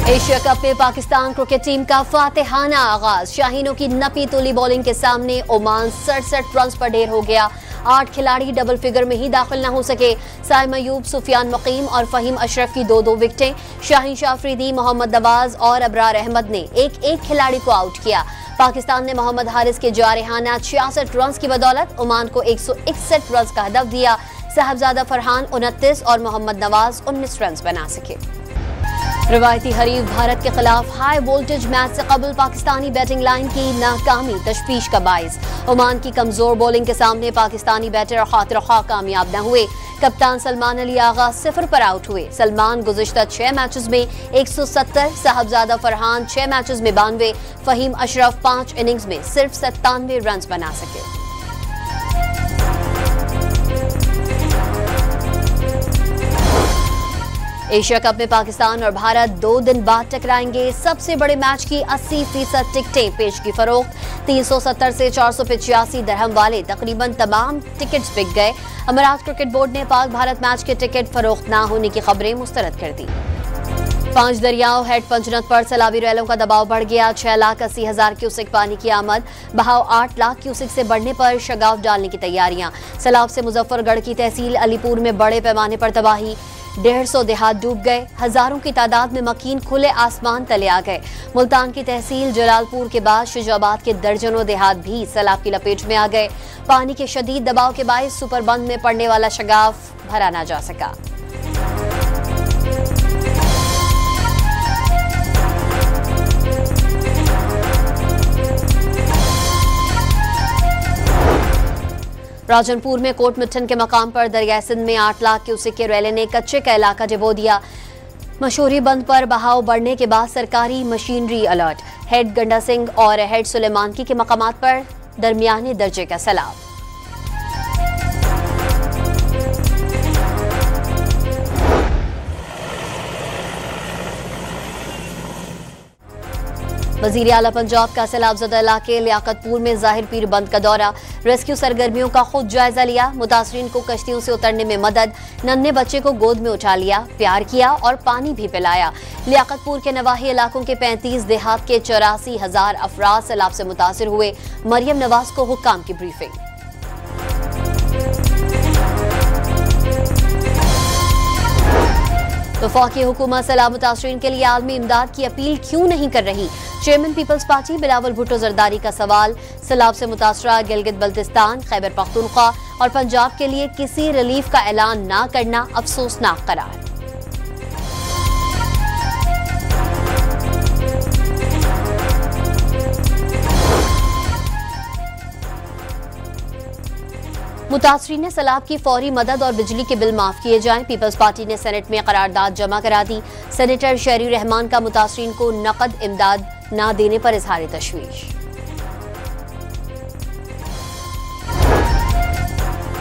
Asia cup में Pakistan cricket team का फातेहाना आगाज। शाहीनों की नपी तुली बॉलिंग के सामने ओमान 67 रन पर ढेर हो गया। 8 खिलाड़ी डबल फिगर में ही दाखिल न हो सके। साइम अयूब, सुफियान मुकीम और फहीम अशरफ की 2-2 विकेटें। शाहीन शाह अफरीदी, मोहम्मद नवाज और अबरार अहमद ने एक खिलाड़ी को आउट किया। पाकिस्तान ने मोहम्मद हारिस के जारहाना 66 रन की बदौलत ओमान को 161 रन का हदफ दिया। साहबजादा फरहान 29 और मोहम्मद नवाज 19 रन बना सके। रिवायती हरीफ भारत के खिलाफ हाई वोल्टेज मैच से कबल पाकिस्तानी बैटिंग लाइन की नाकामी तशवीश का बाइस। ओमान की कमजोर बॉलिंग के सामने पाकिस्तानी बैटर खातिर ख्वाह कामयाब न हुए। कप्तान सलमान अली आगा 0 पर आउट हुए। सलमान गुज़िश्ता 6 मैचेस में 170, साहबजादा फरहान 6 मैचेस में 92, फहीम अशरफ 5 इनिंग्स में सिर्फ 97 रन बना सके। एशिया कप में पाकिस्तान और भारत 2 दिन बाद टकराएंगे। सबसे बड़े मैच की 80% टिकटें पेश की फरोख्त। 370 से 485 दरहम वाले तकरीबन तमाम टिकट्स बिक गए। अमीरात क्रिकेट बोर्ड ने पाक भारत मैच के टिकट फरोख्त न होने की खबरें मुस्तरद कर दी। 5 दरियाओं हेड पंचनद पर सैलाबी रैलों का दबाव बढ़ गया। 6,80,000 क्यूसेक पानी की आमद। बहाव 8 लाख क्यूसेक से बढ़ने पर शगाफ डालने की तैयारियां। सैलाब से मुजफ्फरगढ़ की तहसील अलीपुर में बड़े पैमाने पर तबाही। 150 देहात डूब गए। हजारों की तादाद में मकीन खुले आसमान तले आ गए। मुल्तान की तहसील जलालपुर के बाद शुजाबाद के दर्जनों देहात भी सैलाब की लपेट में आ गए। पानी के शदीद दबाव के बायस सुपरबंद में पड़ने वाला शगाफ भरा ना जा सका। राजनपुर में कोट मिठन के मकाम पर दरिया सिंध में 8 लाख क्यूसेक के रैले ने कच्चे का इलाका डुबो दिया। मशहूरी बंद पर बहाव बढ़ने के बाद सरकारी मशीनरी अलर्ट। हेड गंडा सिंह और हेड सुलेमानकी के मकामात पर दरमियाने दर्जे का सैलाब। वजीर आला पंजाब का सैलाबज़दा इलाके लियाकतपुर में जाहिर पीर बंद का दौरा। रेस्क्यू सरगर्मियों का खुद जायजा लिया। मुतासरीन को कश्तियों से उतरने में मदद। नन्हे बच्चे को गोद में उठा लिया, प्यार किया और पानी भी पिलाया। लियाकतपुर के नवाही इलाकों के 35 देहात के 84,000 अफराद सैलाब से मुतासिर हुए। मरियम नवाज को हुक्काम की ब्रीफिंग। वफाकी हुकूमत सैलाब मुतासरीन के लिए आलमी इमदाद की अपील क्यों नहीं कर रही? Chairman Peoples Party Bilawal Bhutto Zardari का सवाल। सैलाब से मुतासरा गिलगित बल्तिस्तान, खैबर पख्तूनख्वा और पंजाब के लिए किसी रिलीफ का ऐलान न करना अफसोसनाक करार। मुतासरीन ने सैलाब की फौरी मदद और बिजली के बिल माफ किए जाएं। पीपल्स पार्टी ने सेनेट में करारदाद जमा करा दी। सेनेटर शहरी रहमान का मुतासरीन को नकद इमदाद न देने पर इजहार तशवीश।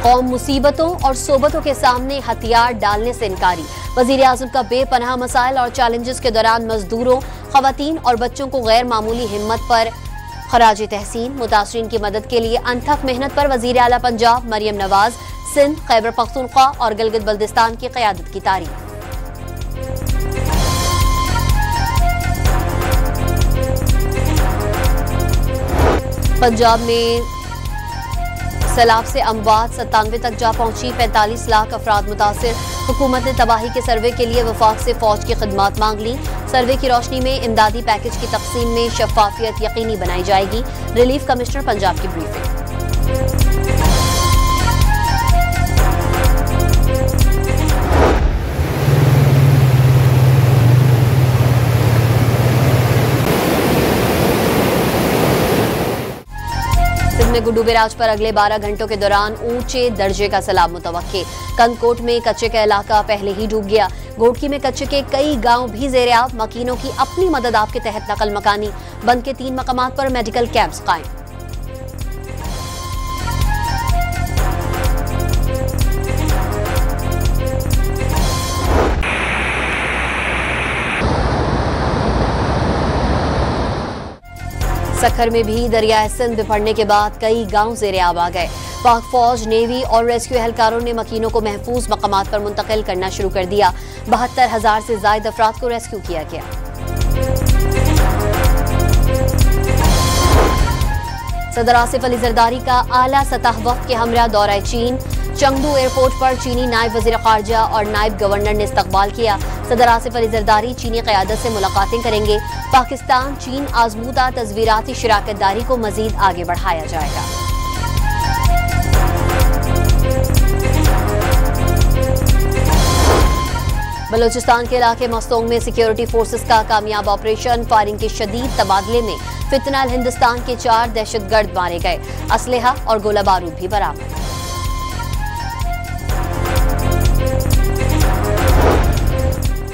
कौम मुसीबतों और सोबतों के सामने हथियार डालने से इनकारी। वजीर आजम का बेपनाह मसाइल और चैलेंजेस के दौरान मजदूरों, खवातीन और बच्चों को गैर मामूली हिम्मत पर खराज तहसीन। मुतासरीन की मदद के लिए अनथक मेहनत पर वजीर आला पंजाब मरियम नवाज, सिंध, खैबर पख्तूनख्वा और गिलगित बल्तिस्तान की क़यादत की तारीफ। पंजाब में सैलाब से अमवात 97 तक जा पहुंची। 45 लाख अफराद मुतासिर। हुकूमत ने तबाही के सर्वे के लिए वफाक से फौज की खिदमात मांग ली। सर्वे की रोशनी में इमदादी पैकेज की तकसीम में शफाफियत यकीनी बनाई जाएगी। रिलीफ कमिश्नर पंजाब की ब्रीफिंग। में गुड्डू बिराज पर अगले 12 घंटों के दौरान ऊंचे दर्जे का सैलाब मुतवक्के। कंदकोट में कच्चे का इलाका पहले ही डूब गया। घोड़की में कच्चे के कई गांव भी ज़ेर-ए-आब। मकीनों की अपनी मदद आप के तहत नकल मकानी। बंद के 3 मकामात पर मेडिकल कैंप्स कायम। सखर में भी दरियाए सिंध बिफरने के बाद कई गांव ज़ेर-ए-आब आ गए। पाक फौज, नेवी और रेस्क्यू एहलकारों ने मकीनों को महफूज मकामात पर मुंतकिल करना शुरू कर दिया। 72,000 से ज्यादा अफराद को रेस्क्यू किया गया। सदर आसिफ अली जरदारी का आला सतह वक्त के हमरा दौरा चीन। चंगदू एयरपोर्ट पर चीनी नायब वजीर खारजा और नायब गवर्नर ने इस्तकबाल किया। सदर आसिफ अली जरदारी चीनी क़यादत से मुलाकातें करेंगे। पाकिस्तान चीन आजमूदा तस्वीराती शराकतदारी को मजीद आगे बढ़ाया जाएगा। बलूचिस्तान के इलाके मस्तोंग में सिक्योरिटी फोर्सेस का कामयाब ऑपरेशन। फायरिंग के शदीद तबादले में फितनाल हिंदुस्तान के 4 दहशतगर्द मारे गए। असलहा और गोला बारूद भी बरामद।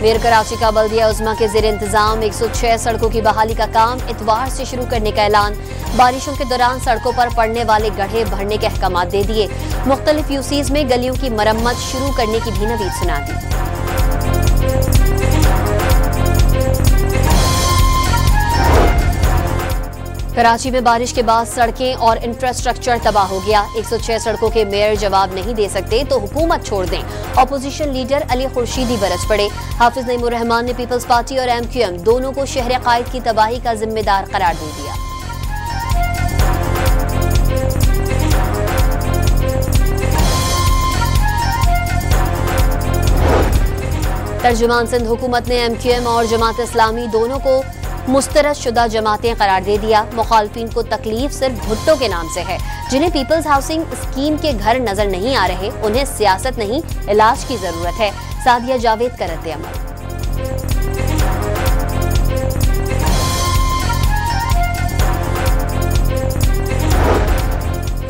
मेयर कराची का बल्दिया उज़्मा के जेर इंतजाम 106 सड़कों की बहाली का काम इतवार से शुरू करने का ऐलान। बारिशों के दौरान सड़कों पर पड़ने वाले गड्ढे भरने के अहकाम दे दिए। मुख्तलिफ यूसीज में गलियों की मरम्मत शुरू करने की भी नवीद सुना दी। कराची में बारिश के बाद सड़कें और इंफ्रास्ट्रक्चर तबाह हो गया। 106 सड़कों के मेयर जवाब नहीं दे सकते तो हुकूमत छोड़ दें। अपोजिशन लीडर अली खुर्शीदी बरस पड़े। हाफिज नईमुर रहमान ने पीपल्स पार्टी और MQM दोनों को शहर कायद की तबाही का जिम्मेदार करार दे दिया। तर्जुमान सिंध हुकूमत ने MQM और जमात इस्लामी दोनों को मुस्तरद शुदा जमातें करार दे दिया। मुखालफिन को तकलीफ सिर्फ भुट्टो के नाम से है। जिन्हें पीपल्स हाउसिंग स्कीम के घर नजर नहीं आ रहे उन्हें सियासत नहीं इलाज की जरूरत है। सादिया जावेद का रद्द अमल।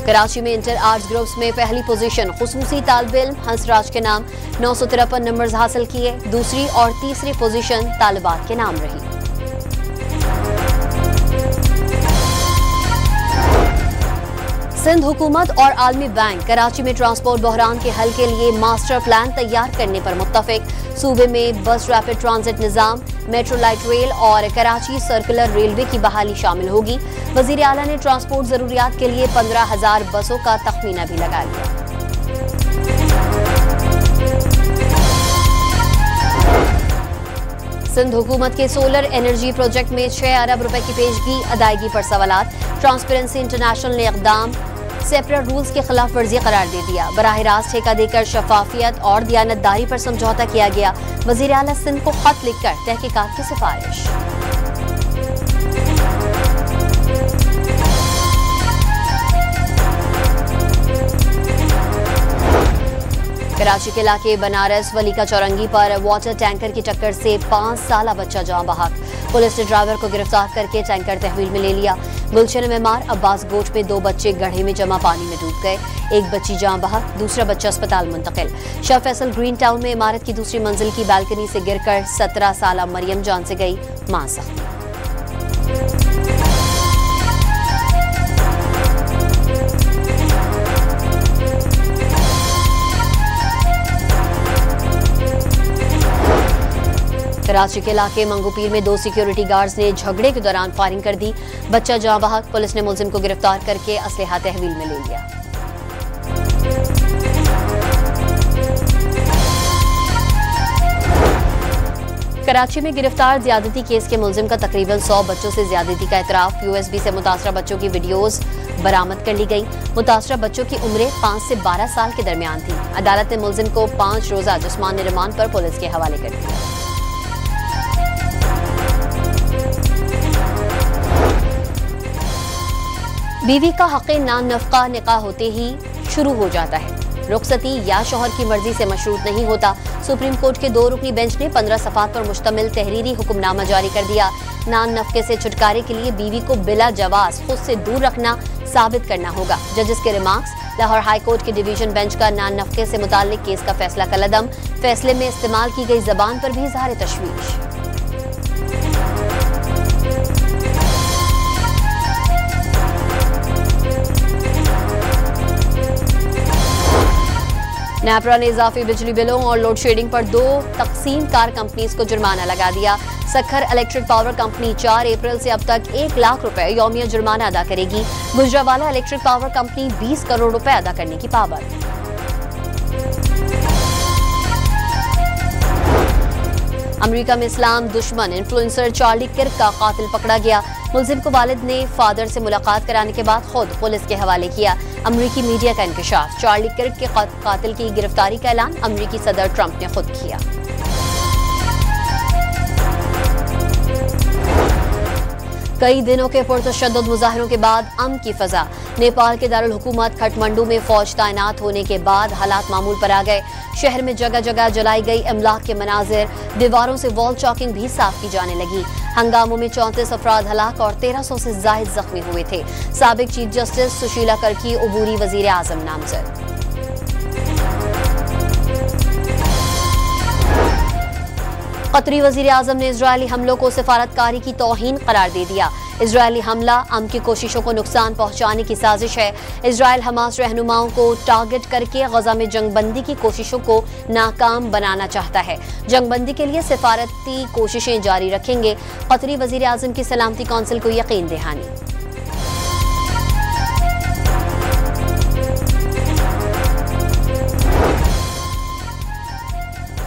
कराची में इंटर आर्ट्स ग्रुप्स में पहली पोजीशन खुसूसी तालिब इल्म हंसराज के नाम 953 नंबर्स हासिल किए। दूसरी और तीसरी पोजीशन तालिबात के नाम रही। सिंध हुकूमत और आलमी बैंक कराची में ट्रांसपोर्ट बहरान के हल के लिए मास्टर प्लान तैयार करने पर मुत्तफिक। सूबे में बस रैपिड ट्रांजिट निजाम, मेट्रो लाइट रेल और कराची सर्कुलर रेलवे की बहाली शामिल होगी। वजीर आला ने ट्रांसपोर्ट जरूरियात के लिए 15,000 बसों का तखमीना भी लगा लिया। सिंध हुकूमत के सोलर एनर्जी प्रोजेक्ट में 6 अरब रुपए की पेशगी अदायगी पर सवालात। ट्रांसपेरेंसी इंटरनेशनल ने इक़दाम सेपरेट रूल्स के खिलाफ वर्जी करार दे दिया। बराह रास्त ठेका देकर शफाफियत और दियानतदारी पर समझौता किया गया। वजीर आला सिंध को खत लिखकर तहकीकात की सिफारिश। कराची के इलाके बनारस वली का चौरंगी पर वाटर टैंकर की टक्कर से 5 साला बच्चा जान बहक। पुलिस ने ड्राइवर को गिरफ्तार करके टैंकर तहवील में ले लिया। गुलशन मेमार अब्बास गोट में 2 बच्चे गड्ढे में जमा पानी में डूब गए। एक बच्ची जान बहक, दूसरा बच्चा अस्पताल मुंतकिल। शाह फैसल ग्रीन टाउन में इमारत की दूसरी मंजिल की बालकनी से गिरकर 17 साला मरियम जान से गई। मां जख्मी। कराची के इलाके मंगूपीर में 2 सिक्योरिटी गार्ड्स ने झगड़े के दौरान फायरिंग कर दी। बच्चा जान बहक। पुलिस ने मुलजिम को गिरफ्तार करके असलहा तहवील में ले लिया। कराची में गिरफ्तार ज्यादती केस के मुलजिम का तकरीबन 100 बच्चों से ज्यादती का एतराफ। USB से मुतासरा बच्चों की वीडियोस बरामद कर ली गई। मुतासरा बच्चों की उम्रें 5 से 12 साल के दरमियान थी। अदालत ने मुलजिम को 5 रोजा जिस्मानी रिमांड पर पुलिस के हवाले कर दिया। बीवी का हक़े नान नफ़क़ा निकाह होते ही शुरू हो जाता है। रुखसती या शौहर की मर्जी से मशरूत नहीं होता। सुप्रीम कोर्ट के 2 रुकनी बेंच ने 15 सफ़ात पर मुश्तमिल तहरीरी हुक्मनामा जारी कर दिया। नान नफ़क़े से छुटकारे के लिए बीवी को बिला जवाज खुद से दूर रखना साबित करना होगा। जजेस के रिमार्क्स। लाहौर हाई कोर्ट के डिवीजन बेंच का नान नफ़क़े से मुताल्लिक केस का फैसला कलअदम। फैसले में इस्तेमाल की गई जबान पर भी इज़हार तशवीश। नेपरा ने इजाफी बिजली बिलों और लोड शेडिंग पर 2 तकसीम कार कंपनीज को जुर्माना लगा दिया। सखर इलेक्ट्रिक पावर कंपनी 4 अप्रैल से अब तक 1 लाख रुपए यौमिया जुर्माना अदा करेगी। Gujranwala electric power company 20 crore रुपए अदा करने की पाबंद। अमेरिका में इस्लाम दुश्मन इन्फ्लुएंसर चार्ली किर्क का कातिल पकड़ा गया। मुलजिम को वालिद ने फादर से मुलाकात कराने के बाद खुद पुलिस के हवाले किया। अमेरिकी मीडिया का इंकशाफ, चार्ली किर्क के कातिल की गिरफ्तारी का ऐलान अमेरिकी सदर ट्रंप ने खुद किया। कई दिनों के पुरतशद्दुद मुजाहरों के बाद अमन की फजा। नेपाल के दारुल हुकूमत खटमंडू में फौज तैनात होने के बाद हालात मामूल पर आ गए। शहर में जगह जगह जलाई गई इमलाक के मनाजिर, दीवारों से वॉल चॉकिंग भी साफ की जाने लगी। हंगामों में 34 अफराद हलाक और 1300 से जायद जख्मी हुए थे। साबिक चीफ जस्टिस सुशीला कर्की उबूरी वजीर आजम नामजद। कतरी वजीर आजम ने इजरायली हमलों को सिफारतकारी की तौहीन करार दे दिया। इजरायली हमला अमन की कोशिशों को नुकसान पहुंचाने की साजिश है। इजरायल हमास रहनुमाओं को टारगेट करके गजा में जंगबंदी की कोशिशों को नाकाम बनाना चाहता है। जंगबंदी के लिए सिफारती कोशिशें जारी रखेंगे। कतरी वजीर आजम की सलामती कौंसिल को यकीन दहानी।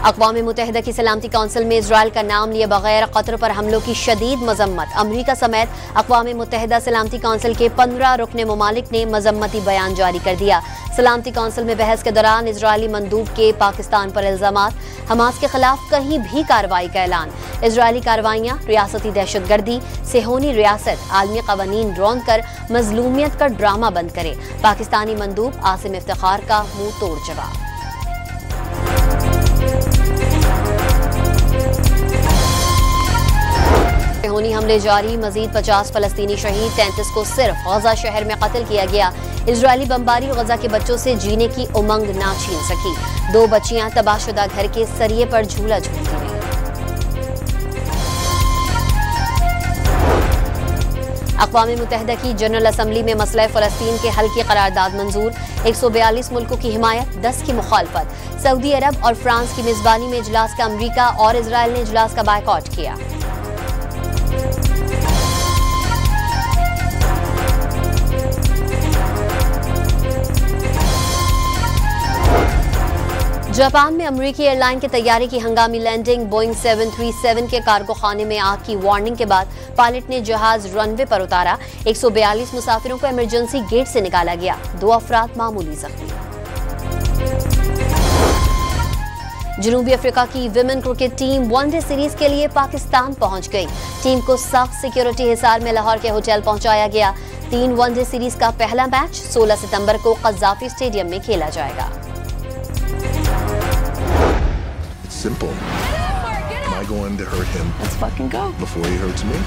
अक़वाम मुत्तहिदा की सलामती कौंसिल में इजरायल का नाम लिए बगैर कतर पर हमलों की शदीद मजम्मत। अमरीका समेत अक़वाम मुत्तहिदा सलामती कौंसिल के 15 रुकने ममालिक ने मजम्मती बयान जारी कर दिया। सलामती कौंसिल में बहस के दौरान इजरायली मंदूब के पाकिस्तान पर इल्जामात, हमास के खिलाफ कहीं भी कार्रवाई का ऐलान। इजरायली कार्रवाइयाँ रियासती दहशतगर्दी, सेहोनी रियासत आलमी कवानीन ड्रोन कर मजलूमियत का ड्रामा बंद करे। पाकिस्तानी मंदूब आसिम इफ्तिखार का मुंह तोड़ जवाब। सेहोनी हमले जारी, मजीद 50 फलस्तीनी शहीद, 33 को सिर्फ गजा शहर में कत्ल किया गया। इजरायली बमबारी गजा के बच्चों से जीने की उमंग ना छीन सकी। 2 बच्चियां तबाहशुदा घर के सरिये पर झूला झूलती रहीं। अक़वाम मुत्तहिदा की जनरल असम्बली में मसला फ़लस्तीन के हल की करारदाद मंजूर। 142 मुल्कों की हिमायत, 10 की मुखालफत। सऊदी अरब और फ्रांस की मेजबानी में इजलास का अमरीका और इजरायल ने इजलास का बायकॉट किया। जापान में अमरीकी एयरलाइन की तैयारी की हंगामी लैंडिंग, बोइंग 737 के कार्गो खाने में आग की वार्निंग के बाद पायलट ने जहाज रनवे पर उतारा। 142 मुसाफिरों को इमरजेंसी गेट से निकाला गया। 2 अफराद मामूली जख्मी। जनूबी अफ्रीका की women cricket team one day series के लिए पाकिस्तान पहुंच गई। टीम को सख्त सिक्योरिटी हिसार में लाहौर के होटल पहुंचाया गया। 3 वनडे सीरीज का पहला मैच 16 सितंबर को कज़ाफी स्टेडियम में खेला जाएगा। Simple. Am I going to hurt him? Let's fucking go. Before he hurts me?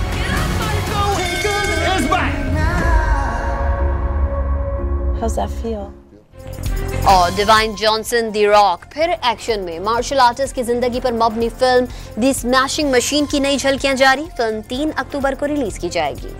How's that feel? और डिवाइन जॉनसन दी रॉक फिर एक्शन में। मार्शल आर्टिस्ट की जिंदगी पर मबनी फिल्म दी स्मैशिंग मशीन की नई झलकियां जारी। फिल्म 3 अक्टूबर को रिलीज की जाएगी।